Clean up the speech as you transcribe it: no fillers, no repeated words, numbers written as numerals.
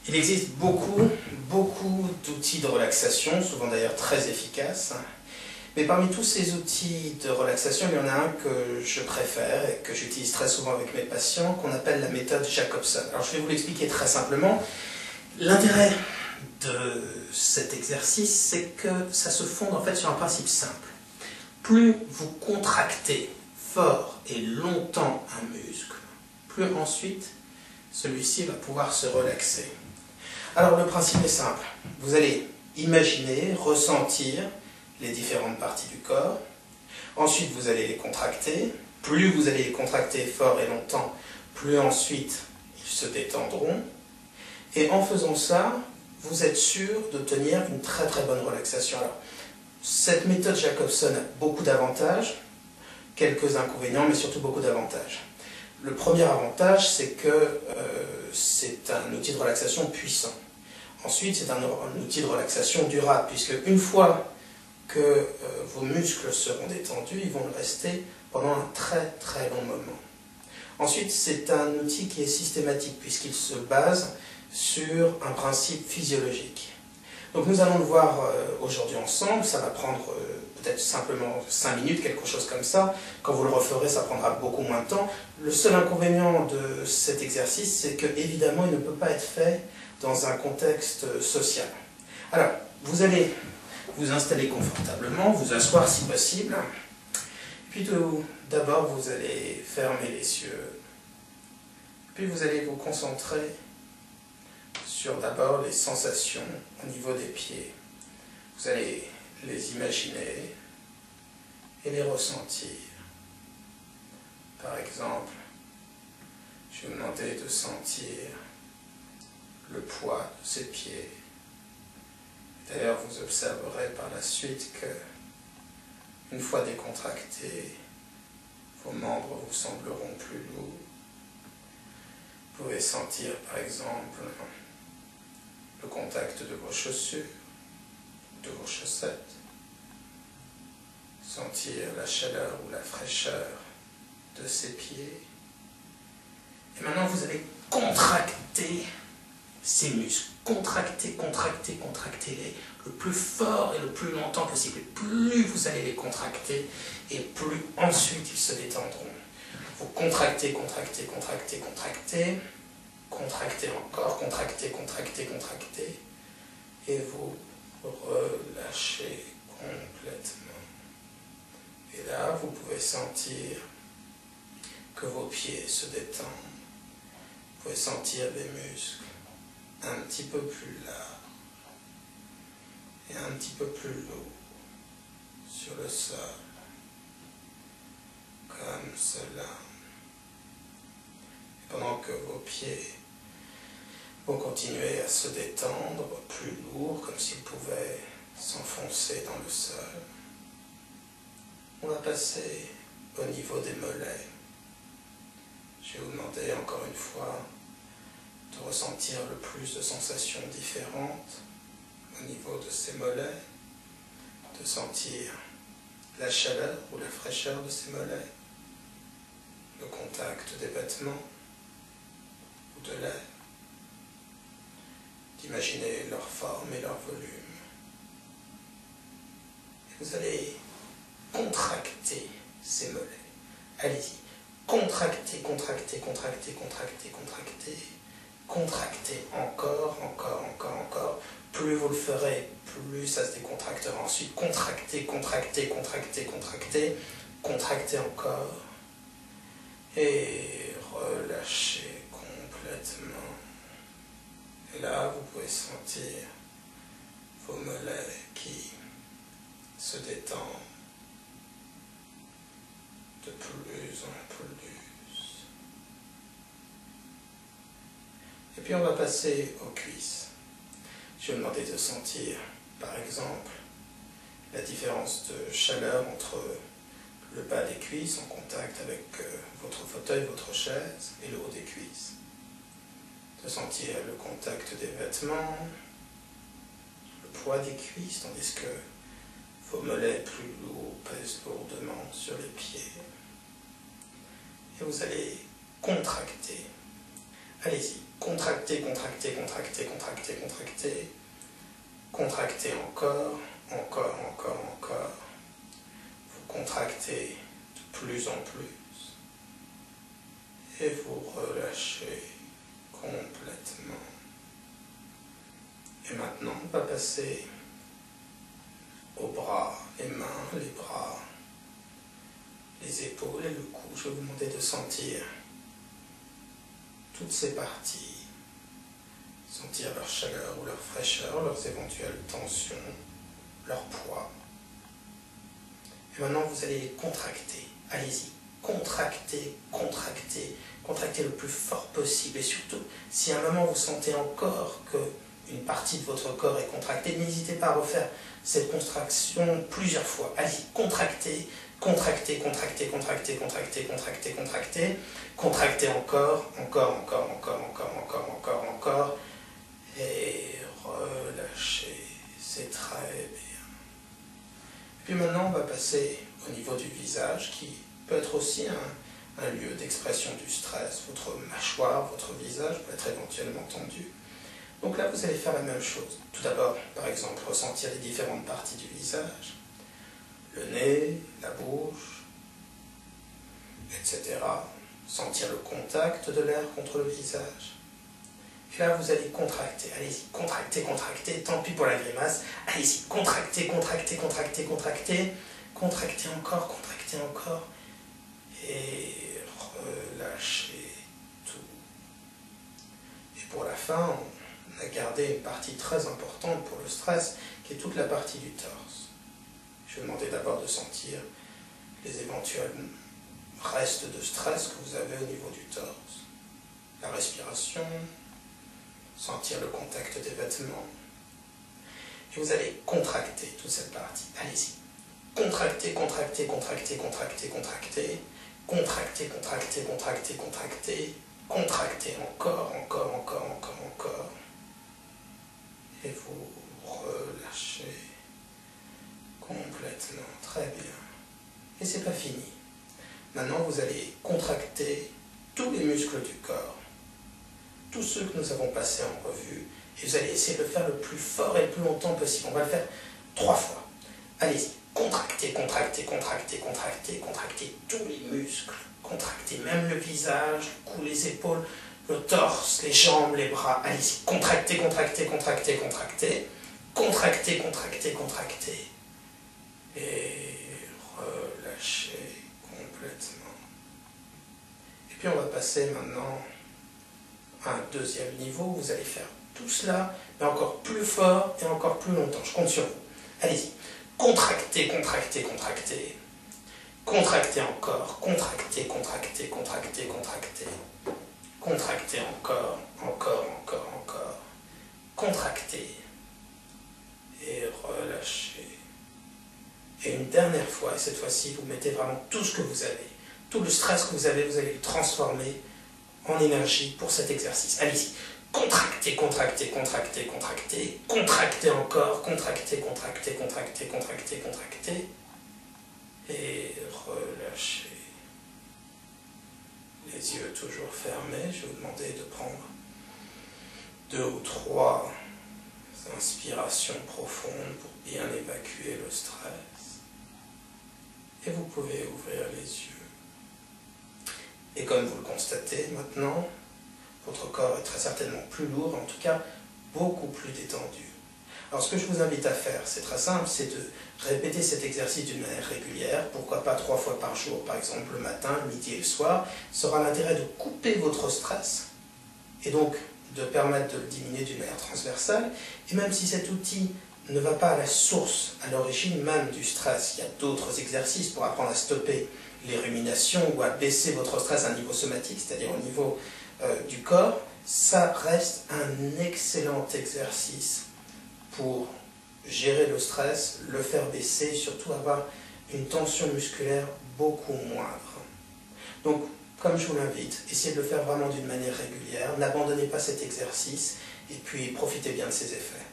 Il existe beaucoup d'outils de relaxation, souvent d'ailleurs très efficaces. Mais parmi tous ces outils de relaxation, il y en a un que je préfère et que j'utilise très souvent avec mes patients, qu'on appelle la méthode Jacobson. Alors je vais vous l'expliquer très simplement. L'intérêt de cet exercice, c'est que ça se fonde en fait sur un principe simple. Plus vous contractez fort et longtemps un muscle, plus ensuite celui-ci va pouvoir se relaxer. Alors le principe est simple. Vous allez imaginer, ressentir les différentes parties du corps. Ensuite, vous allez les contracter. Plus vous allez les contracter fort et longtemps, plus ensuite ils se détendront. Et en faisant ça, vous êtes sûr d'obtenir une très très bonne relaxation. Alors, cette méthode Jacobson a beaucoup d'avantages, quelques inconvénients, mais surtout beaucoup d'avantages. Le premier avantage, c'est que c'est un outil de relaxation puissant. Ensuite, c'est un outil de relaxation durable, puisque une fois que vos muscles seront détendus, ils vont le rester pendant un très très long moment. Ensuite, c'est un outil qui est systématique, puisqu'il se base sur un principe physiologique. Donc nous allons le voir aujourd'hui ensemble, ça va prendre peut-être simplement 5 minutes, quelque chose comme ça. Quand vous le referez, ça prendra beaucoup moins de temps. Le seul inconvénient de cet exercice, c'est que évidemment, il ne peut pas être fait dans un contexte social. Alors, vous allez vous installer confortablement, vous asseoir si possible. Puis tout d'abord, vous allez fermer les yeux. Puis vous allez vous concentrer sur d'abord les sensations au niveau des pieds. Vous allez les imaginer et les ressentir. Par exemple, je vais vous demander de sentir le poids de ses pieds. D'ailleurs, vous observerez par la suite que, une fois décontractés, vos membres vous sembleront plus lourds. Vous pouvez sentir, par exemple, le contact de vos chaussures, de vos chaussettes, sentir la chaleur ou la fraîcheur de ses pieds. Et maintenant, vous allez contracter ces muscles. Contractez, contractez, contractez-les le plus fort et le plus longtemps possible. Et plus vous allez les contracter, et plus ensuite ils se détendront. Vous contractez, contractez, contractez, contractez, contractez encore, contractez, contractez, contractez, et vous relâchez complètement. Et là, vous pouvez sentir que vos pieds se détendent. Vous pouvez sentir les muscles un petit peu plus larges et un petit peu plus lourds sur le sol, comme cela. Et pendant que vos pieds vont continuer à se détendre, plus lourds, comme s'ils pouvaient s'enfoncer dans le sol, on va passer au niveau des mollets. Je vais vous demander encore une fois de ressentir le plus de sensations différentes au niveau de ces mollets, de sentir la chaleur ou la fraîcheur de ces mollets, le contact des vêtements ou de l'air, d'imaginer leur forme et leur volume. Et vous allez contracter ces mollets. Allez-y, contractez, contractez, contractez, contractez, contractez. Contractez encore, encore, encore, encore. Plus vous le ferez, plus ça se décontractera. Ensuite, contractez, contractez, contractez, contractez. Contractez encore. Et relâchez complètement. Et là, vous pouvez sentir vos mollets qui se détendent de plus en plus. Et puis on va passer aux cuisses. Je vais vous demander de sentir, par exemple, la différence de chaleur entre le bas des cuisses en contact avec votre fauteuil, votre chaise, et le haut des cuisses. De sentir le contact des vêtements, le poids des cuisses, tandis que vos mollets plus lourds pèsent lourdement sur les pieds. Et vous allez contracter. Allez-y, contractez. contractez, contractez, contractez, contractez, contractez. Contractez encore, encore, encore, encore. Vous contractez de plus en plus. Et vous relâchez complètement. Et maintenant, on va passer aux bras, les mains, les bras, les épaules et le cou. Je vais vous demander de sentir toutes ces parties, sentir leur chaleur ou leur fraîcheur, leurs éventuelles tensions, leur poids. Et maintenant, vous allez les contracter. Allez-y, contractez, contractez, contractez le plus fort possible. Et surtout, si à un moment vous sentez encore qu'une partie de votre corps est contractée, n'hésitez pas à refaire cette contraction plusieurs fois. Allez-y, contractez, contractez, contractez, contractez, contractez, contractez, contractez, contractez encore, encore, encore, encore, encore, encore, encore, encore, et relâchez. C'est très bien. Et puis maintenant, on va passer au niveau du visage, qui peut être aussi un lieu d'expression du stress. Votre mâchoire, votre visage peut être éventuellement tendu. Donc là, vous allez faire la même chose. Tout d'abord, par exemple, ressentir les différentes parties du visage, le nez, la bouche, etc. Sentir le contact de l'air contre le visage. Et là, vous allez contracter. Allez-y, contractez, contractez. Tant pis pour la grimace. Allez-y, contractez, contractez, contractez, contractez. Contractez encore, contractez encore. Et relâchez tout. Et pour la fin, on a gardé une partie très importante pour le stress, qui est toute la partie du torse. Je vais demander d'abord de sentir les éventuels restes de stress que vous avez au niveau du torse. La respiration, sentir le contact des vêtements. Et vous allez contracter toute cette partie. Allez-y. Contractez, contractez, contractez, contractez, contractez. Contractez, contractez, contractez, contractez. Contractez encore, encore, encore, encore, encore. Et vous relâchez complètement. Très bien. Et c'est pas fini. Maintenant, vous allez contracter tous les muscles du corps, tous ceux que nous avons passés en revue, et vous allez essayer de le faire le plus fort et le plus longtemps possible. On va le faire 3 fois. Allez-y, contractez, contractez, contractez, contractez, contractez tous les muscles, contractez même le visage, le cou, les épaules, le torse, les jambes, les bras. Allez-y, contractez, contractez, contractez, contractez, contractez, contractez, contractez, et relâchez complètement. Et puis on va passer maintenant à un deuxième niveau. Vous allez faire tout cela, mais encore plus fort et encore plus longtemps. Je compte sur vous. Allez-y. Contractez, contractez, contractez. Contractez encore. Contractez, contractez, contractez, contractez. Contractez encore, encore, encore, encore. Contractez. Et relâchez. Et une dernière fois, et cette fois-ci, vous mettez vraiment tout ce que vous avez. Tout le stress que vous allez le transformer en énergie pour cet exercice. Allez-y. Contractez, contractez, contractez, contractez. Contractez encore. Contractez, contractez, contractez, contractez, contractez. Et relâchez. Les yeux toujours fermés. Je vais vous demander de prendre 2 ou 3 inspirations profondes pour bien évacuer le stress. Et vous pouvez ouvrir les yeux. Et comme vous le constatez maintenant, votre corps est très certainement plus lourd, en tout cas beaucoup plus détendu. Alors ce que je vous invite à faire, c'est très simple, c'est de répéter cet exercice d'une manière régulière, pourquoi pas 3 fois par jour, par exemple le matin, le midi et le soir. Ce sera l'intérêt de couper votre stress, et donc de permettre de le diminuer d'une manière transversale. Et même si cet outil ne va pas à la source, à l'origine même du stress, il y a d'autres exercices pour apprendre à stopper les ruminations ou à baisser votre stress à un niveau somatique, c'est-à-dire au niveau du corps. Ça reste un excellent exercice pour gérer le stress, le faire baisser et surtout avoir une tension musculaire beaucoup moindre. Donc, comme je vous l'invite, essayez de le faire vraiment d'une manière régulière, n'abandonnez pas cet exercice et puis profitez bien de ses effets.